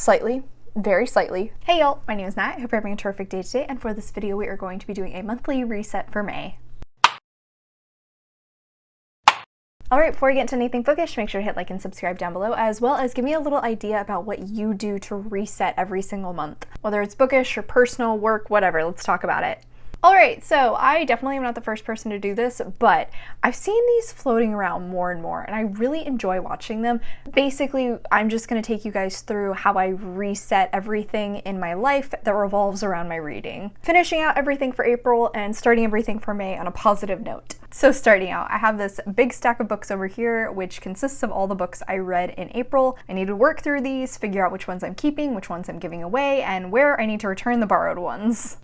Slightly. Very slightly. Hey y'all, my name is Nat. I hope you're having a terrific day today, and for this video we are going to be doing a monthly reset for May. Alright, before we get into anything bookish, make sure to hit like and subscribe down below, as well as give me a little idea about what you do to reset every single month. Whether it's bookish or personal, work, whatever, let's talk about it. Alright, so I definitely am not the first person to do this, but I've seen these floating around more and more, and I really enjoy watching them. Basically, I'm just going to take you guys through how I reset everything in my life that revolves around my reading. Finishing out everything for April and starting everything for May on a positive note. So starting out, I have this big stack of books over here, which consists of all the books I read in April. I need to work through these, figure out which ones I'm keeping, which ones I'm giving away, and where I need to return the borrowed ones.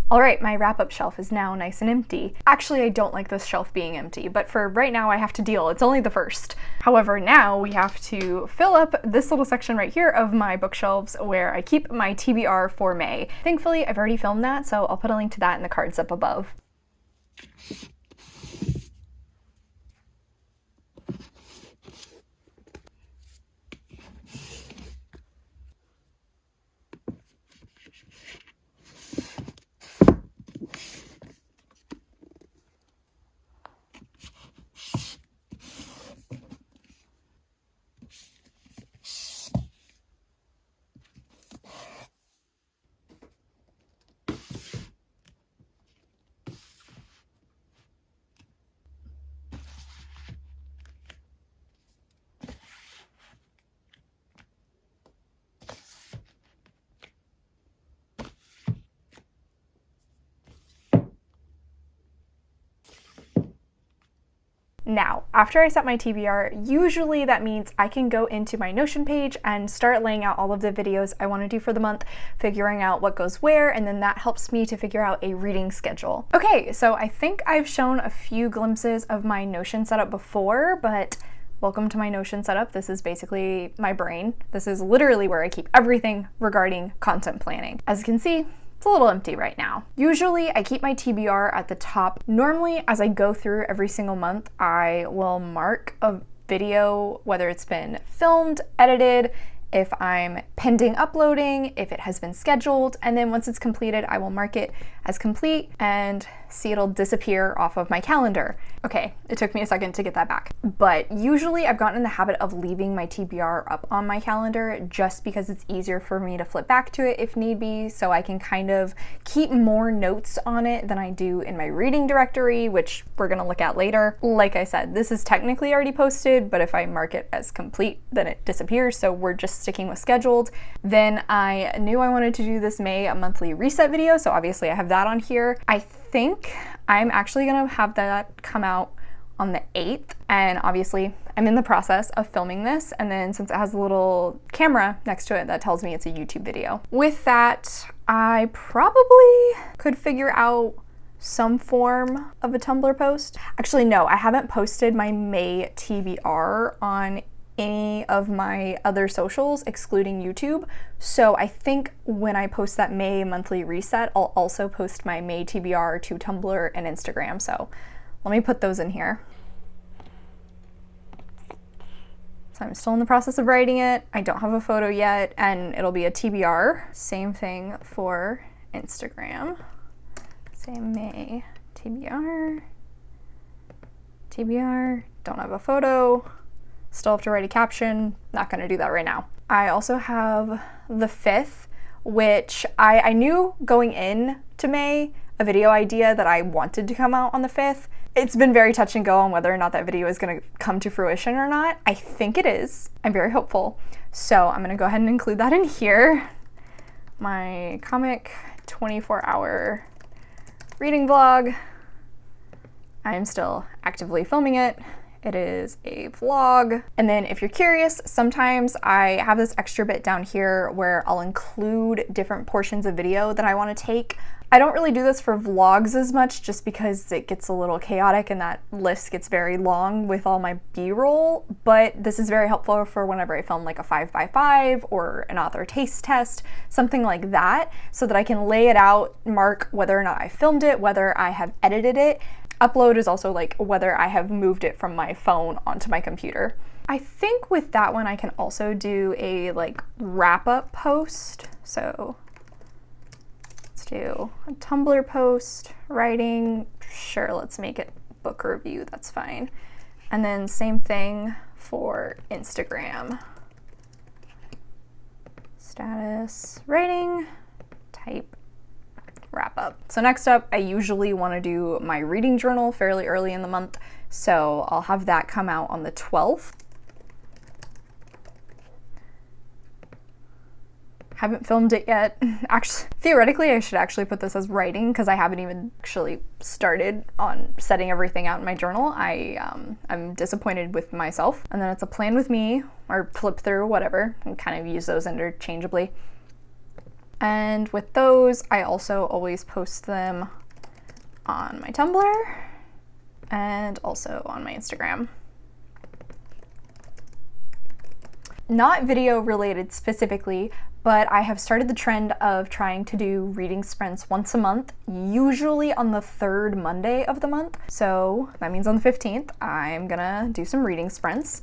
Alright, my wrap-up shelf is now nice and empty. Actually, I don't like this shelf being empty, but for right now I have to deal. It's only the first. However, now we have to fill up this little section right here of my bookshelves where I keep my TBR for May. Thankfully, I've already filmed that, so I'll put a link to that in the cards up above. Now, after I set my TBR, usually that means I can go into my Notion page and start laying out all of the videos I want to do for the month, figuring out what goes where, and then that helps me to figure out a reading schedule. Okay, so I think I've shown a few glimpses of my Notion setup before, but welcome to my Notion setup. This is basically my brain. This is literally where I keep everything regarding content planning. As you can see, it's a little empty right now. Usually I keep my TBR at the top. Normally, as I go through every single month, I will mark a video, whether it's been filmed, edited, if I'm pending uploading, if it has been scheduled, and then once it's completed, I will mark it as complete and see it'll disappear off of my calendar. Okay, it took me a second to get that back. But usually I've gotten in the habit of leaving my TBR up on my calendar just because it's easier for me to flip back to it if need be, so I can kind of keep more notes on it than I do in my reading directory, which we're gonna look at later. Like I said, this is technically already posted, but if I mark it as complete, then it disappears, so we're just sticking with scheduled. Then I knew I wanted to do this May a monthly reset video, so obviously I have that on here. I think I'm actually gonna have that come out on the 8th, and obviously I'm in the process of filming this, and then since it has a little camera next to it, that tells me it's a YouTube video. With that, I probably could figure out some form of a Tumblr post. Actually, no, I haven't posted my May TBR on any of my other socials, excluding YouTube. So I think when I post that May monthly reset, I'll also post my May TBR to Tumblr and Instagram. So let me put those in here. So I'm still in the process of writing it. I don't have a photo yet, and it'll be a TBR. Same thing for Instagram. Say May TBR, TBR, don't have a photo. Still have to write a caption. Not gonna do that right now. I also have the 5th, which I knew going in to May, a video idea that I wanted to come out on the 5th. It's been very touch and go on whether or not that video is gonna come to fruition or not. I think it is. I'm very hopeful. So I'm gonna go ahead and include that in here. My comic 24-hour reading vlog. I'm still actively filming it. It is a vlog. And then if you're curious, sometimes I have this extra bit down here where I'll include different portions of video that I want to take. I don't really do this for vlogs as much just because it gets a little chaotic and that list gets very long with all my B-roll, but this is very helpful for whenever I film like a 5x5 or an author taste test, something like that, so that I can lay it out, mark whether or not I filmed it, whether I have edited it. Upload is also like whether I have moved it from my phone onto my computer. I think with that one I can also do a like wrap-up post. So let's do a Tumblr post, writing, sure, let's make it book review, that's fine. And then same thing for Instagram. Status, writing, type, wrap up. So next up, I usually want to do my reading journal fairly early in the month, so I'll have that come out on the 12th. Haven't filmed it yet. Actually, theoretically, I should actually put this as writing because I haven't even actually started on setting everything out in my journal. I'm disappointed with myself. And then it's a plan with me, or flip through, whatever, and kind of use those interchangeably. And with those, I also always post them on my Tumblr and also on my Instagram. Not video related specifically, but I have started the trend of trying to do reading sprints once a month, usually on the 3rd Monday of the month. So that means on the 15th, I'm gonna do some reading sprints.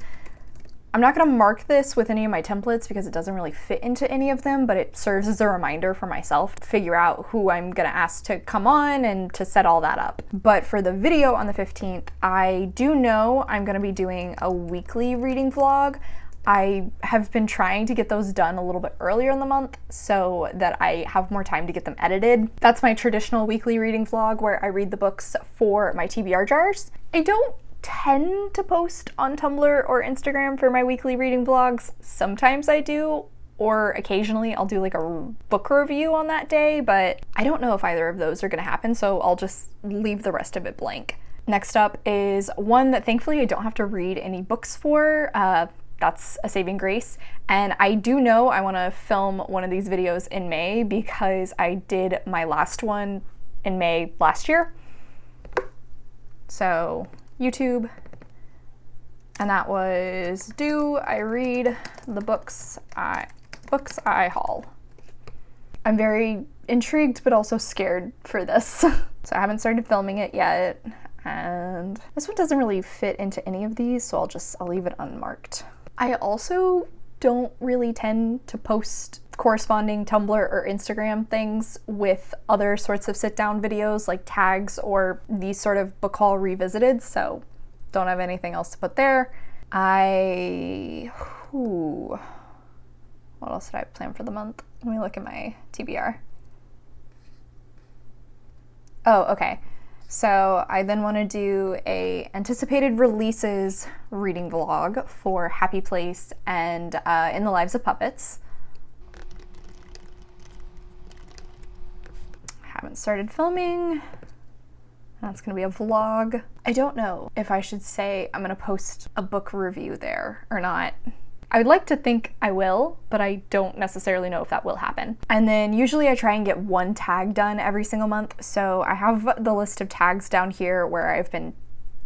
I'm not gonna mark this with any of my templates because it doesn't really fit into any of them, but it serves as a reminder for myself to figure out who I'm gonna ask to come on and to set all that up. But for the video on the 15th, I do know I'm gonna be doing a weekly reading vlog. I have been trying to get those done a little bit earlier in the month so that I have more time to get them edited. That's my traditional weekly reading vlog where I read the books for my TBR jars. I don't tend to post on Tumblr or Instagram for my weekly reading vlogs. Sometimes I do, or occasionally I'll do like a book review on that day, but I don't know if either of those are gonna happen, so I'll just leave the rest of it blank. Next up is one that thankfully I don't have to read any books for. That's a saving grace. And I do know I want to film one of these videos in May because I did my last one in May last year. So YouTube, and that was Do I Read the Books I Haul. I'm very intrigued but also scared for this. So I haven't started filming it yet, and this one doesn't really fit into any of these, so I'll leave it unmarked. I also don't really tend to post corresponding Tumblr or Instagram things with other sorts of sit-down videos like tags or these sort of book haul revisited, so don't have anything else to put there. What else did I plan for the month? Let me look at my TBR. Oh, okay. So I then want to do a anticipated releases reading vlog for Happy Place and In the Lives of Puppets. Haven't started filming. That's gonna be a vlog. I don't know if I should say I'm gonna post a book review there or not. I would like to think I will, but I don't necessarily know if that will happen. And then usually I try and get one tag done every single month. So I have the list of tags down here where I've been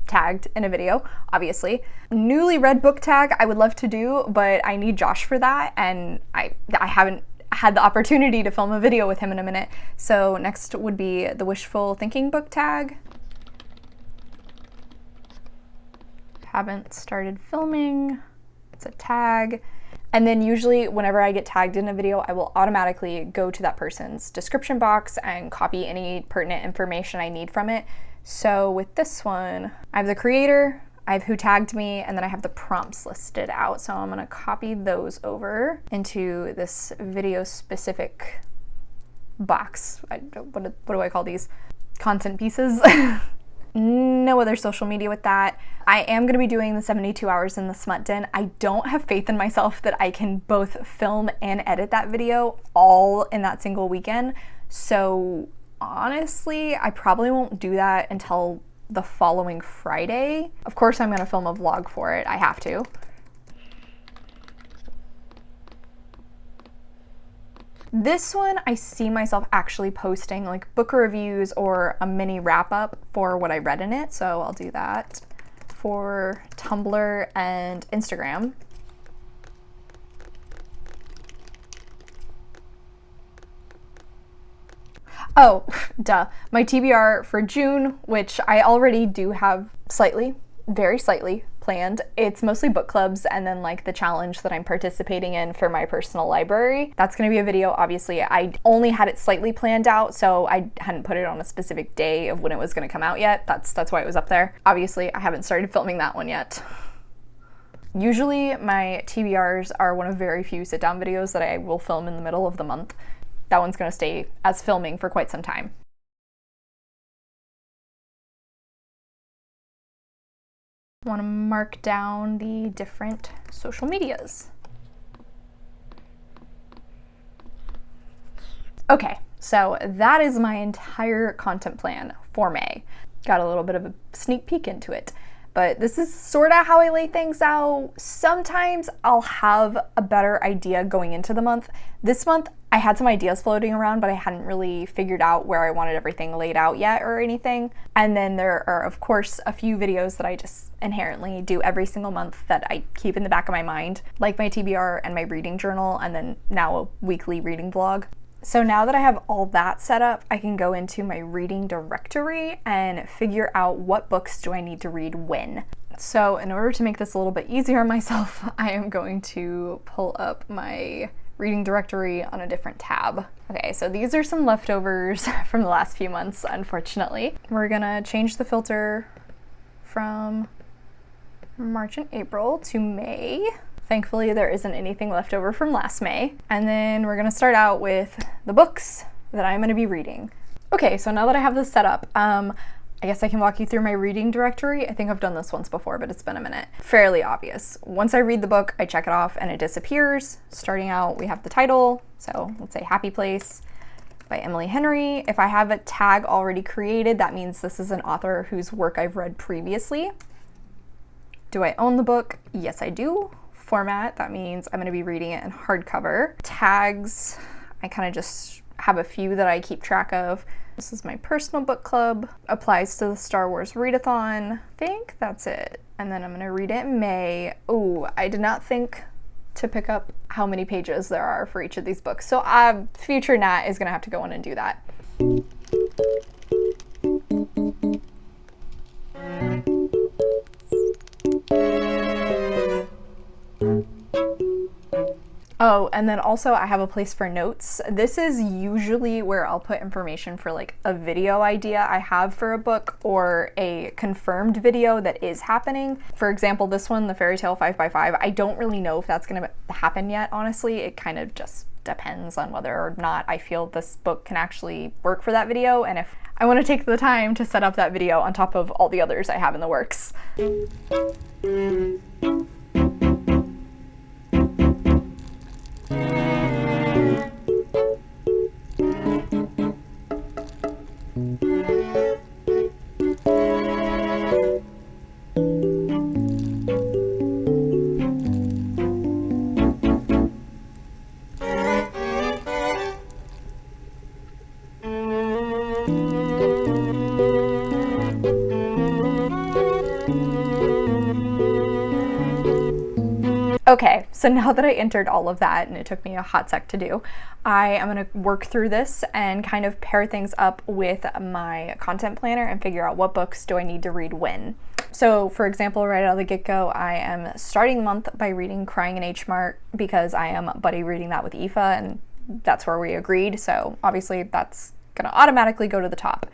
tagged in a video, obviously. Newly read book tag I would love to do, but I need Josh for that, and I haven't had the opportunity to film a video with him in a minute. So next would be the wishful thinking book tag. Haven't started filming. It's a tag. And then usually whenever I get tagged in a video, I will automatically go to that person's description box and copy any pertinent information I need from it. So with this one, I have the creator, I have who tagged me, and then I have the prompts listed out. So I'm gonna copy those over into this video specific box. What do I call these? Content pieces. No other social media with that. I am going to be doing the 72 hours in the smut den. I don't have faith in myself that I can both film and edit that video all in that single weekend. So honestly, I probably won't do that until the following Friday. Of course, I'm going to film a vlog for it. I have to. This one, I see myself actually posting like book reviews or a mini wrap up for what I read in it. So I'll do that for Tumblr and Instagram. Oh, duh. My TBR for June, which I already do have very slightly planned. It's mostly book clubs and then like the challenge that I'm participating in for my personal library. That's gonna be a video. Obviously, I only had it slightly planned out, so I hadn't put it on a specific day of when it was gonna come out yet. That's why it was up there. Obviously, I haven't started filming that one yet. Usually my TBRs are one of very few sit-down videos that I will film in the middle of the month. That one's gonna stay as filming for quite some time. I want to mark down the different social medias. Okay, so that is my entire content plan for May. Got a little bit of a sneak peek into it, but this is sort of how I lay things out. Sometimes I'll have a better idea going into the month. This month, I had some ideas floating around, but I hadn't really figured out where I wanted everything laid out yet or anything. And then there are, of course, a few videos that I just inherently do every single month that I keep in the back of my mind, like my TBR and my reading journal, and then now a weekly reading vlog. So now that I have all that set up, I can go into my reading directory and figure out what books do I need to read when. So in order to make this a little bit easier on myself, I am going to pull up my reading directory on a different tab. Okay, so these are some leftovers from the last few months, unfortunately. We're gonna change the filter from March and April to May. Thankfully, there isn't anything left over from last May. And then we're gonna start out with the books that I'm gonna be reading. Okay, so now that I have this set up, I guess I can walk you through my reading directory. I think I've done this once before, but it's been a minute. Fairly obvious. Once I read the book, I check it off and it disappears. Starting out, we have the title. So let's say Happy Place by Emily Henry. If I have a tag already created, that means this is an author whose work I've read previously. Do I own the book? Yes, I do. Format, that means I'm gonna be reading it in hardcover. Tags, I kind of just have a few that I keep track of. This is my personal book club, applies to the Star Wars readathon. I think that's it. And then I'm gonna read it in May. Oh, I did not think to pick up how many pages there are for each of these books. So future Nat is gonna have to go in and do that. Oh, and then also I have a place for notes. This is usually where I'll put information for like a video idea I have for a book or a confirmed video that is happening. For example, this one, the Fairy Tale 5x5, I don't really know if that's gonna happen yet, honestly. It kind of just depends on whether or not I feel this book can actually work for that video and if I want to take the time to set up that video on top of all the others I have in the works. Okay, so now that I entered all of that, and it took me a hot sec to do, I am gonna work through this and kind of pair things up with my content planner and figure out what books do I need to read when. So for example, right out of the get-go, I am starting the month by reading Crying in H Mart because I am buddy reading that with 𝗖cie, and that's where we agreed, so obviously that's gonna automatically go to the top.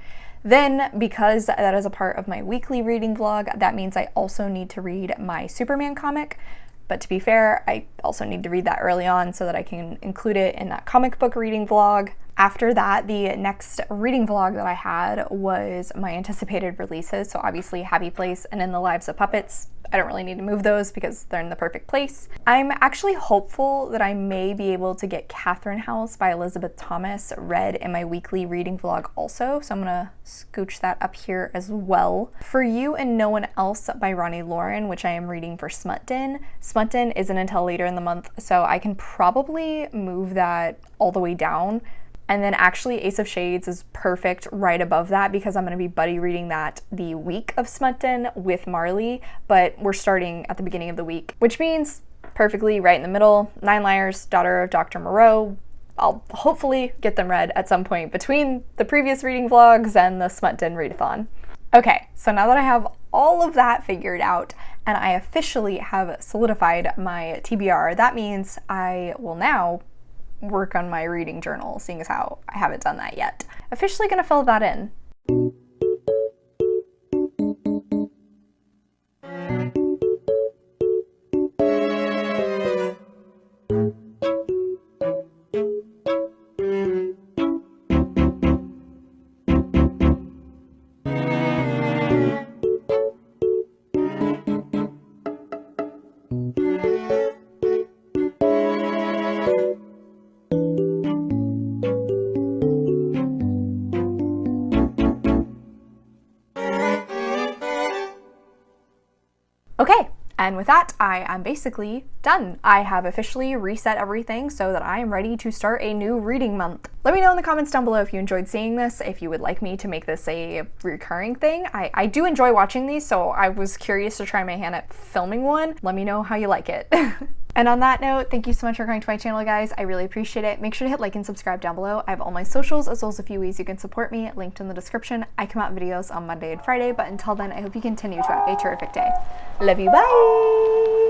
Then, because that is a part of my weekly reading vlog, that means I also need to read my Superman comic. But to be fair, I also need to read that early on so that I can include it in that comic book reading vlog. After that, the next reading vlog that I had was my anticipated releases. So obviously Happy Place and In the Lives of Puppets. I don't really need to move those because they're in the perfect place. I'm actually hopeful that I may be able to get Catherine House by Elizabeth Thomas read in my weekly reading vlog also. So I'm gonna scooch that up here as well. For You and No One Else by Ronnie Lauren, which I am reading for Smutden. Smutden isn't until later in the month, so I can probably move that all the way down. And then actually Ace of Shades is perfect right above that because I'm going to be buddy reading that the week of Smutden with Marley, but we're starting at the beginning of the week, which means perfectly right in the middle. 9 Liars, Daughter of Dr. Moreau. I'll hopefully get them read at some point between the previous reading vlogs and the Smutden readathon. Okay, so now that I have all of that figured out and I officially have solidified my TBR, that means I will now work on my reading journal, seeing as how I haven't done that yet. Officially gonna fill that in. Okay, and with that, I am basically done. I have officially reset everything so that I am ready to start a new reading month. Let me know in the comments down below if you enjoyed seeing this, if you would like me to make this a recurring thing. I do enjoy watching these, so I was curious to try my hand at filming one. Let me know how you like it. And on that note, thank you so much for coming to my channel, guys. I really appreciate it. Make sure to hit like and subscribe down below. I have all my socials as well as a few ways you can support me linked in the description. I come out videos on Monday and Friday, but until then, I hope you continue to have a terrific day. Love you, bye!